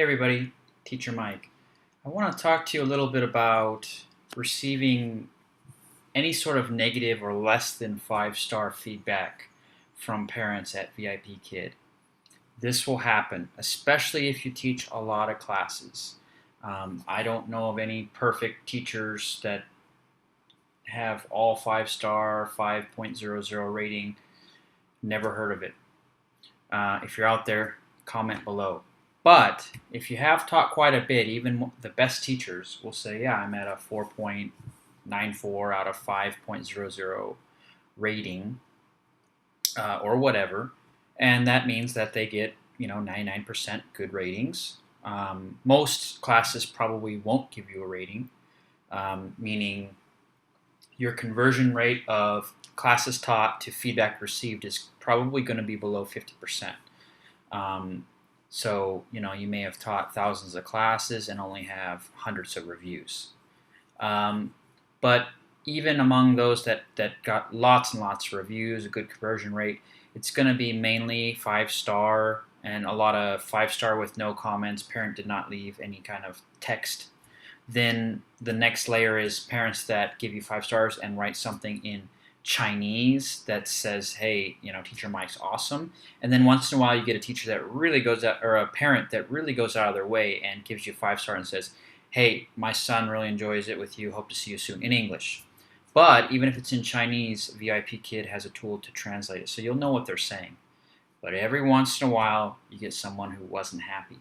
Hey everybody, Teacher Mike. I want to talk to you a little bit about receiving any sort of negative or less than 5-star feedback from parents at VIPKID. This will happen, especially if you teach a lot of classes. I don't know of any perfect teachers that have all 5-star, 5.00 rating. Never heard of it. If you're out there, comment below. But if you have taught quite a bit, even the best teachers will say, yeah, I'm at a 4.94 out of 5.00 rating or whatever. And that means that they get, 99% good ratings. Most classes probably won't give you a rating, meaning your conversion rate of classes taught to feedback received is probably going to be below 50%. So, you may have taught thousands of classes and only have hundreds of reviews. But even among those that got lots and lots of reviews, a good conversion rate, it's going to be mainly 5-star and a lot of 5-star with no comments. Parent did not leave any kind of text. Then the next layer is parents that give you 5 stars and write something in Chinese that says, hey, Teacher Mike's awesome. And then once in a while you get a teacher that really goes out, or a parent that really goes out of their way and gives you 5-star and says, hey, my son really enjoys it with you, hope to see you soon, in English. But even if it's in Chinese, VIPKID has a tool to translate it, so you'll know what they're saying. But every once in a while you get someone who wasn't happy.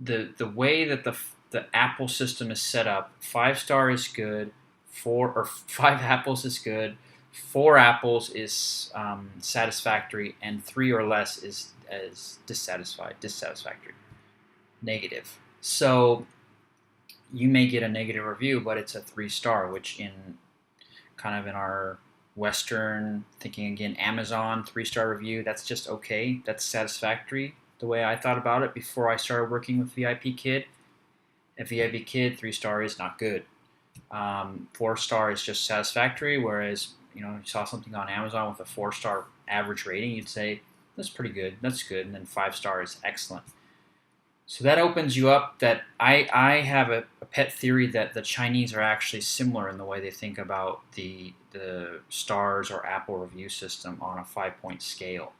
The way that the Apple system is set up, 5-star is good, 5 apples is good, 4 apples is satisfactory, and 3 or less is dissatisfactory, negative. So you may get a negative review, but it's a 3-star, which in our Western thinking, again, Amazon 3-star review, that's just okay. That's satisfactory. The way I thought about it before I started working with VIPKID. At VIPKID, 3-star is not good. 4-star is just satisfactory, whereas you saw something on Amazon with a 4-star average rating, you'd say that's pretty good, that's good, and then 5-star is excellent. So that opens you up that I have a pet theory that the Chinese are actually similar in the way they think about the stars or Apple review system on a 5-point scale.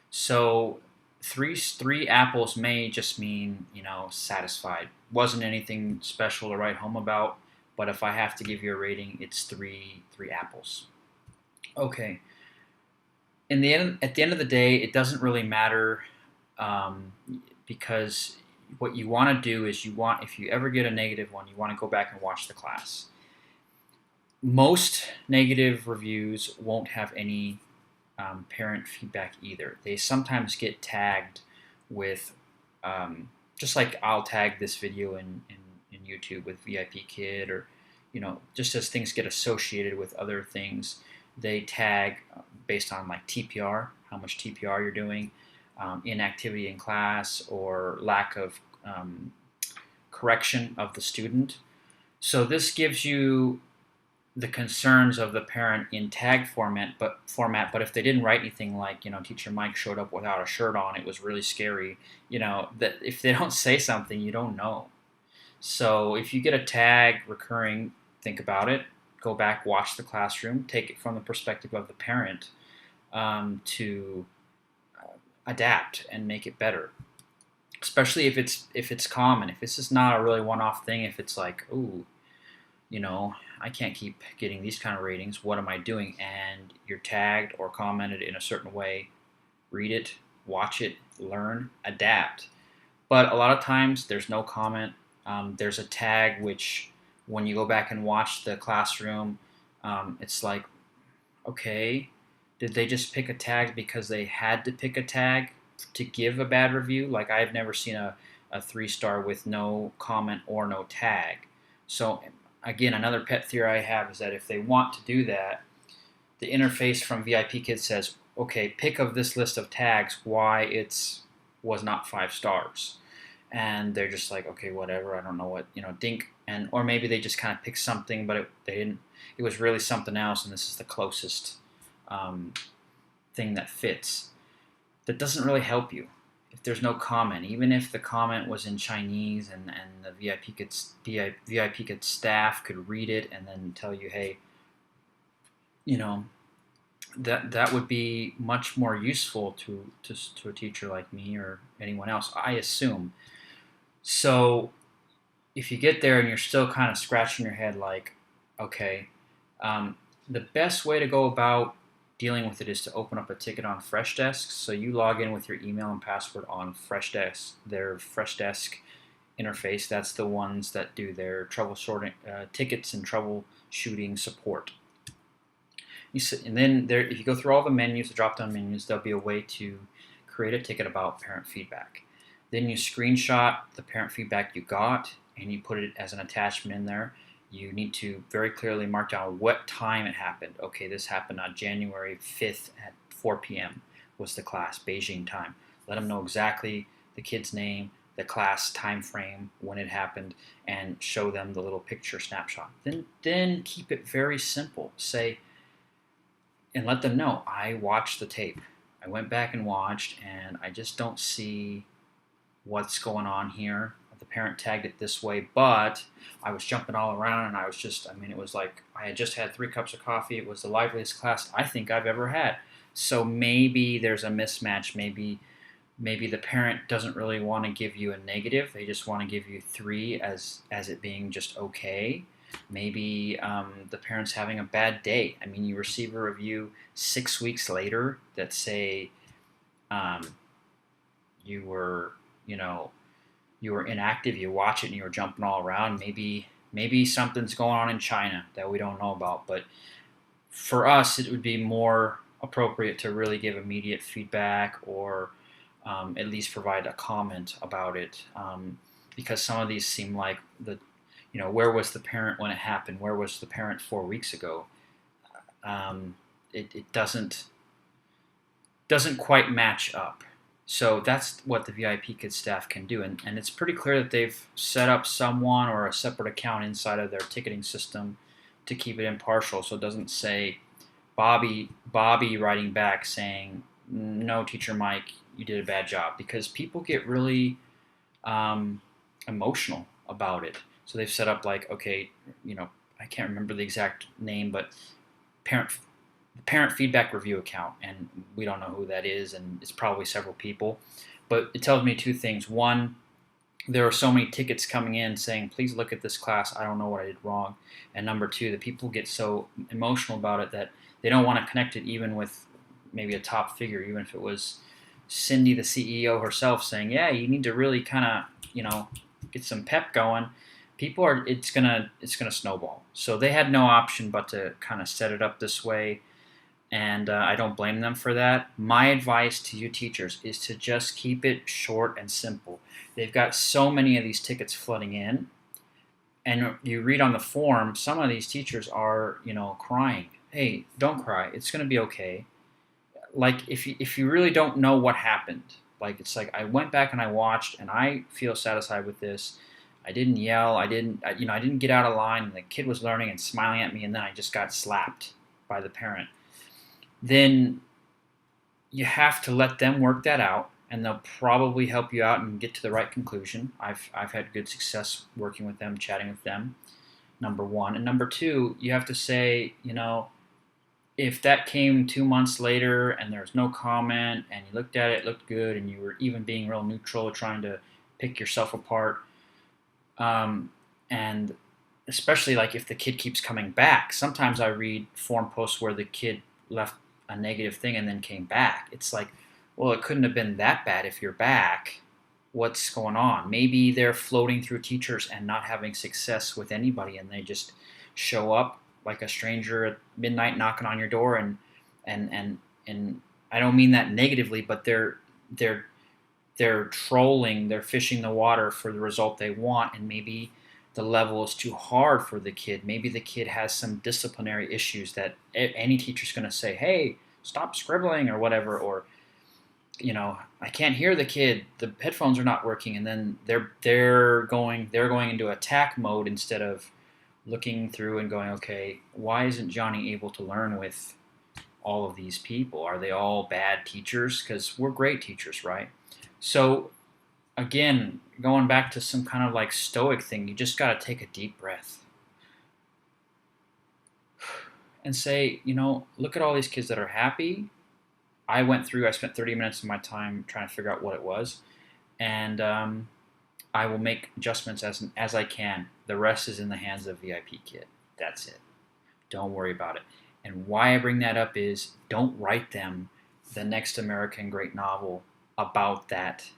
So three apples may just mean satisfied. Wasn't anything special to write home about, but if I have to give you a rating, it's three apples. Okay. At the end of the day, it doesn't really matter because what you want to do is if you ever get a negative one, you want to go back and watch the class. Most negative reviews won't have any parent feedback either. They sometimes get tagged with, just like I'll tag this video in YouTube with VIPKID, or just as things get associated with other things, they tag based on like TPR, how much TPR you're doing, inactivity in class, or lack of correction of the student. So this gives you the concerns of the parent in tag format, but if they didn't write anything like, Teacher Mike showed up without a shirt on, it was really scary, that if they don't say something, you don't know. So if you get a tag recurring, think about it, go back, watch the classroom, take it from the perspective of the parent to adapt and make it better. Especially if it's common, if this is not a really one-off thing, if it's like, ooh, I can't keep getting these kind of ratings, what am I doing? And you're tagged or commented in a certain way, read it, watch it, learn, adapt. But a lot of times there's no comment. There's a tag which, when you go back and watch the classroom, it's like, okay, did they just pick a tag because they had to pick a tag to give a bad review? Like, I've never seen a 3-star with no comment or no tag. So again, another pet theory I have is that if they want to do that, the interface from VIPKID says, okay, pick of this list of tags why it was not 5 stars. And they're just like, okay, whatever, I don't know what, dink. Or maybe they just kind of picked something, but it was really something else, and this is the closest thing that fits. That doesn't really help you. if there's no comment, even if the comment was in Chinese and the VIPKID staff could read it and then tell you, hey, you know, that would be much more useful to a teacher like me or anyone else, I assume. So if you get there and you're still kind of scratching your head like, okay, the best way to go about dealing with it is to open up a ticket on Freshdesk. So you log in with your email and password on Freshdesk, their Freshdesk interface. That's the ones that do their troubleshooting tickets and troubleshooting support. And then there, if you go through all the menus, the drop-down menus, there'll be a way to create a ticket about parent feedback. Then you screenshot the parent feedback you got and you put it as an attachment in there. You need to very clearly mark down what time it happened. Okay, this happened on January 5th at 4 p.m. was the class, Beijing time. Let them know exactly the kid's name, the class time frame, when it happened, and show them the little picture snapshot. Then keep it very simple. Say, and let them know, I watched the tape. I went back and watched, and I just don't see what's going on here. The parent tagged it this way, but I was jumping all around, and I was just, it was like I had just had 3 cups of coffee. It was the liveliest class I think I've ever had. So maybe there's a mismatch. Maybe the parent doesn't really want to give you a negative. They just want to give you 3 as it being just okay. Maybe the parent's having a bad day. You receive a review 6 weeks later that say you were inactive, you watch it and you were jumping all around. Maybe something's going on in China that we don't know about. But for us, it would be more appropriate to really give immediate feedback or at least provide a comment about it, because some of these seem like where was the parent when it happened? Where was the parent 4 weeks ago? It doesn't quite match up. So that's what the VIPKID staff can do, and it's pretty clear that they've set up someone or a separate account inside of their ticketing system to keep it impartial. So it doesn't say Bobby writing back saying, "No, Teacher Mike, you did a bad job," because people get really emotional about it. So they've set up like, okay, I can't remember the exact name, but parent feedback review account, and we don't know who that is, and it's probably several people. But it tells me 2 things. One, there are so many tickets coming in saying, please look at this class, I don't know what I did wrong. And number 2, the people get so emotional about it that they don't want to connect it even with maybe a top figure, even if it was Cindy, the CEO herself, saying, yeah, you need to really kind of, get some pep going. It's gonna snowball. So they had no option but to kind of set it up this way. And I don't blame them for that. My advice to you teachers is to just keep it short and simple. They've got so many of these tickets flooding in, and you read on the form, some of these teachers are, crying. Hey, don't cry. It's going to be okay. Like, if you really don't know what happened, like, it's like, I went back and I watched, and I feel satisfied with this. I didn't yell. I didn't get out of line. And the kid was learning and smiling at me, and then I just got slapped by the parent. Then you have to let them work that out, and they'll probably help you out and get to the right conclusion. I've had good success working with them, chatting with them, number 1. And number 2, you have to say, if that came 2 months later and there's no comment and you looked at it, looked good, and you were even being real neutral, trying to pick yourself apart, and especially like if the kid keeps coming back. Sometimes I read forum posts where the kid left a negative thing and then came back. It's like, well, it couldn't have been that bad if you're back. What's going on? Maybe they're floating through teachers and not having success with anybody, and they just show up like a stranger at midnight knocking on your door, and I don't mean that negatively, but they're trolling, they're fishing the water for the result they want, and maybe the level is too hard for the kid. Maybe the kid has some disciplinary issues that any teacher's going to say, hey, stop scribbling or whatever, or I can't hear the kid, the headphones are not working, and then they're going into attack mode instead of looking through and going, okay, why isn't Johnny able to learn with all of these people? Are they all bad teachers? Because we're great teachers, right? So again, going back to some kind of like stoic thing, you just got to take a deep breath and say, look at all these kids that are happy. I spent 30 minutes of my time trying to figure out what it was, and I will make adjustments as I can. The rest is in the hands of VIPKID. That's it. Don't worry about it. And why I bring that up is, don't write them the next American great novel about that.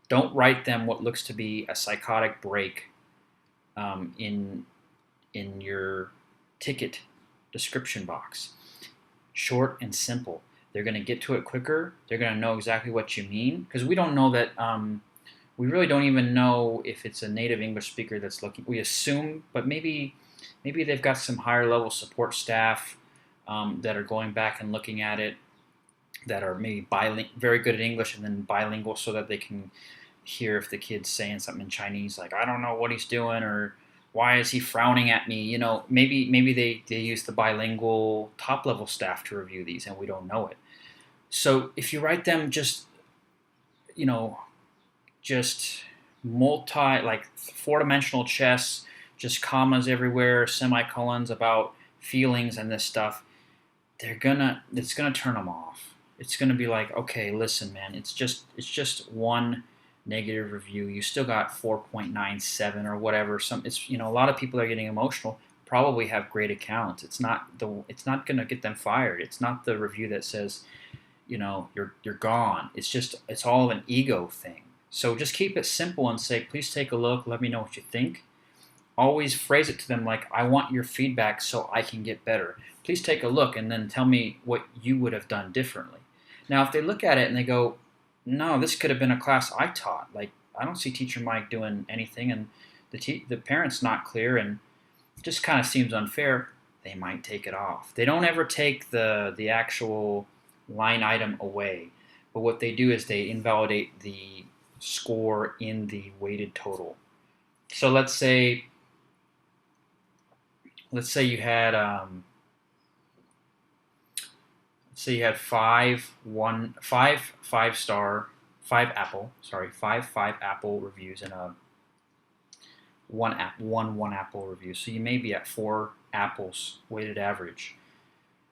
Don't write them what looks to be a psychotic break in your ticket description box. Short and simple. They're going to get to it quicker. They're going to know exactly what you mean, because we don't know that. We really don't even know if it's a native English speaker that's looking. We assume, but maybe they've got some higher level support staff that are going back and looking at it, that are maybe very good at English and then bilingual, so that they can hear if the kid's saying something in Chinese, like, I don't know what he's doing, or why is he frowning at me? Maybe they use the bilingual top level staff to review these, and we don't know it. So if you write them just like 4-dimensional chess, just commas everywhere, semicolons about feelings and this stuff, it's gonna turn them off. It's gonna be like, okay, listen, man, it's just one negative review. You still got 4.97 or whatever. A lot of people are getting emotional. Probably have great accounts. It's not gonna get them fired. It's not the review that says, you're gone. It's all an ego thing. So just keep it simple and say, please take a look. Let me know what you think. Always phrase it to them like, I want your feedback so I can get better. Please take a look and then tell me what you would have done differently. Now, if they look at it and they go, no, this could have been a class I taught. Like, I don't see Teacher Mike doing anything, and the parent's not clear, and it just kind of seems unfair, they might take it off. They don't ever take the actual line item away, but what they do is they invalidate the score in the weighted total. So let's say you had five apple reviews and a one apple review. So you may be at 4 apples weighted average.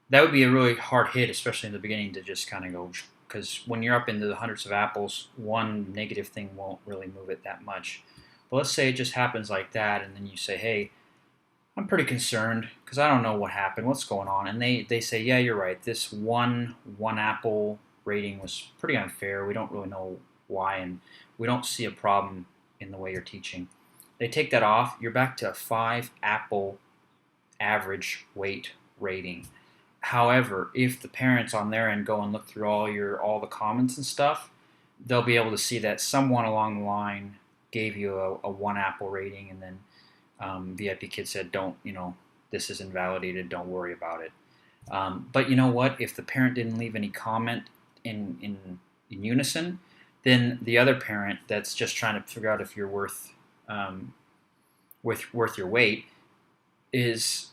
That would be a really hard hit, especially in the beginning, to just kind of go, because when you're up into the hundreds of apples, one negative thing won't really move it that much. But let's say it just happens like that, and then you say, hey, I'm pretty concerned because I don't know what happened, what's going on. And they say, yeah, you're right. This one apple rating was pretty unfair. We don't really know why, and we don't see a problem in the way you're teaching. They take that off. You're back to a 5 apple average weight rating. However, if the parents on their end go and look through all the comments and stuff, they'll be able to see that someone along the line gave you a 1 apple rating, and then VIPKID said, this is invalidated, don't worry about it. But you know what? If the parent didn't leave any comment in unison, then the other parent that's just trying to figure out if you're worth your weight is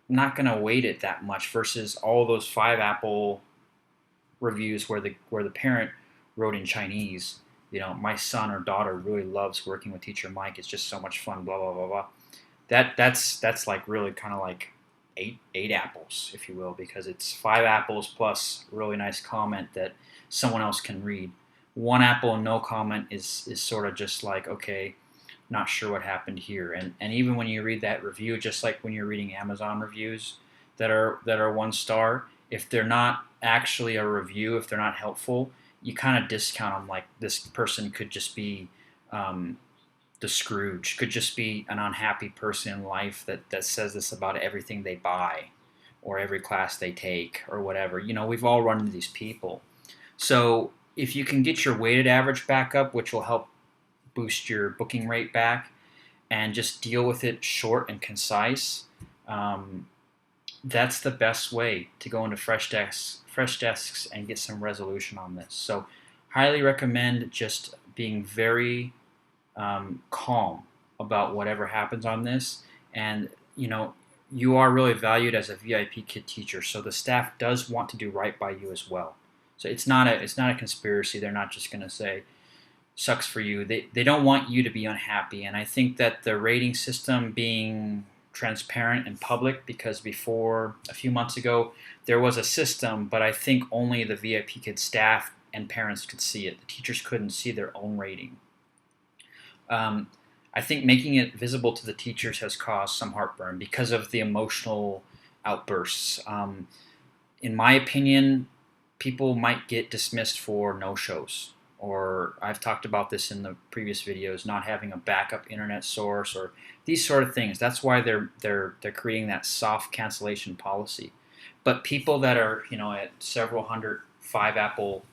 not going to weight it that much, versus all those 5 apple reviews where the parent wrote in Chinese, my son or daughter really loves working with Teacher Mike. It's just so much fun, blah, blah, blah, blah. That's like really kind of like eight apples, if you will, because it's 5 apples plus a really nice comment that someone else can read. 1 apple and no comment is sort of just like, okay, not sure what happened here. And even when you read that review, just like when you're reading Amazon reviews that are 1 star, if they're not actually a review, if they're not helpful, you kind of discount them. Like, this person could just be the Scrooge, could just be an unhappy person in life that says this about everything they buy or every class they take or whatever. We've all run into these people. So if you can get your weighted average back up, which will help boost your booking rate back, and just deal with it short and concise, that's the best way to go into fresh desks and get some resolution on this. So highly recommend just being very calm about whatever happens on this. And you are really valued as a VIPKID teacher, so the staff does want to do right by you as well. So it's not a conspiracy. They're not just going to say, sucks for you. They don't want you to be unhappy. And I think that the rating system being transparent and public, because before a few months ago there was a system, but I think only the VIPKID staff and parents could see it. The teachers couldn't see their own rating. I think making it visible to the teachers has caused some heartburn because of the emotional outbursts. In my opinion, people might get dismissed for no-shows, or I've talked about this in the previous videos, not having a backup internet source, or these sort of things. That's why they're creating that soft cancellation policy. But people that are, at several hundred 5-apple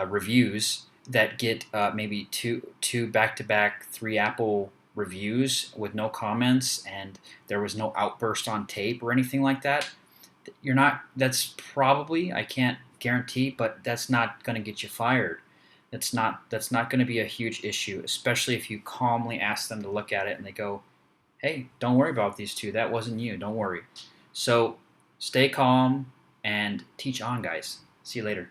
reviews, that get maybe two back-to-back 3-apple reviews with no comments, and there was no outburst on tape or anything like that, that's probably, I can't guarantee, but that's not going to get you fired. That's not going to be a huge issue, especially if you calmly ask them to look at it and they go, hey, don't worry about these two. That wasn't you. Don't worry. So stay calm and teach on, guys. See you later.